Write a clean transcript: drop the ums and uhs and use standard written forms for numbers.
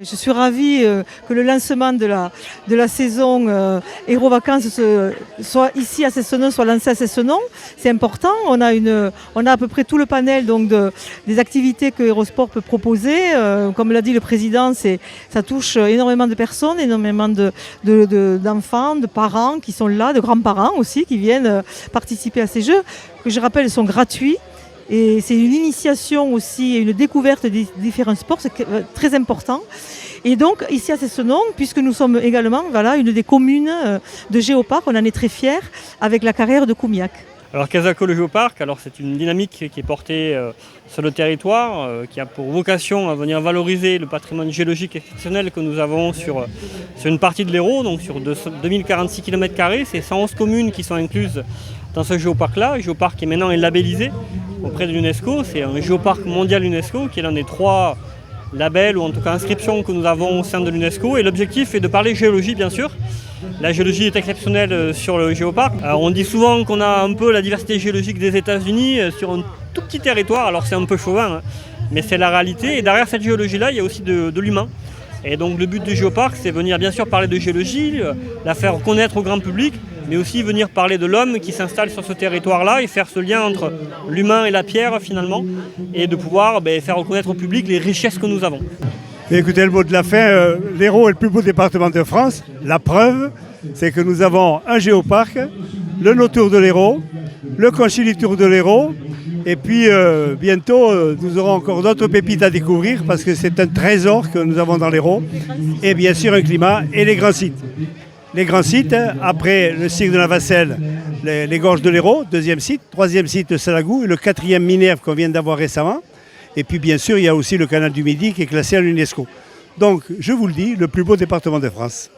Je suis ravie que le lancement de la saison Hérovacances soit ici à Cessenon, soit lancé à Cessenon. C'est important. On a à peu près tout le panel donc, des activités que Hérosport peut proposer. Comme l'a dit le président, ça touche énormément de personnes, énormément d'enfants, de parents qui sont là, de grands-parents aussi qui viennent participer à ces jeux, que je rappelle sont gratuits. Et c'est une initiation aussi, une découverte des différents sports, c'est très important. Et donc ici à Cessenon, puisque nous sommes également une des communes de Géoparc, on en est très fiers avec la carrière de Coumiac. Alors Casaco le Géoparc, c'est une dynamique qui est portée sur le territoire, qui a pour vocation à venir valoriser le patrimoine géologique exceptionnel que nous avons sur une partie de l'Hérault, donc sur 2046 km², c'est 111 communes qui sont incluses dans ce géoparc-là. Le géoparc qui maintenant est labellisé auprès de l'UNESCO, c'est un géoparc mondial UNESCO qui est l'un des 3 labels ou en tout cas inscriptions que nous avons au sein de l'UNESCO. Et l'objectif est de parler géologie bien sûr. La géologie est exceptionnelle sur le géoparc. On dit souvent qu'on a un peu la diversité géologique des États-Unis sur un tout petit territoire, alors c'est un peu chauvin, mais c'est la réalité. Et derrière cette géologie-là, il y a aussi de l'humain. Et donc le but du géoparc, c'est venir bien sûr parler de géologie, la faire connaître au grand public, mais aussi venir parler de l'homme qui s'installe sur ce territoire-là et faire ce lien entre l'humain et la pierre finalement, et de pouvoir faire reconnaître au public les richesses que nous avons. Écoutez le mot de la fin, l'Hérault est le plus beau département de France. La preuve, c'est que nous avons un géoparc, le No-Tour de l'Hérault, le Conchili Tour de l'Hérault, et puis bientôt nous aurons encore d'autres pépites à découvrir parce que c'est un trésor que nous avons dans l'Hérault, et bien sûr un climat et les grands sites. Les grands sites, après le cirque de la Vasselle, les gorges de l'Hérault, 2e site, 3e site Salagou, et le 4e Minerve qu'on vient d'avoir récemment. Et puis bien sûr, il y a aussi le canal du Midi qui est classé à l'UNESCO. Donc, je vous le dis, le plus beau département de France.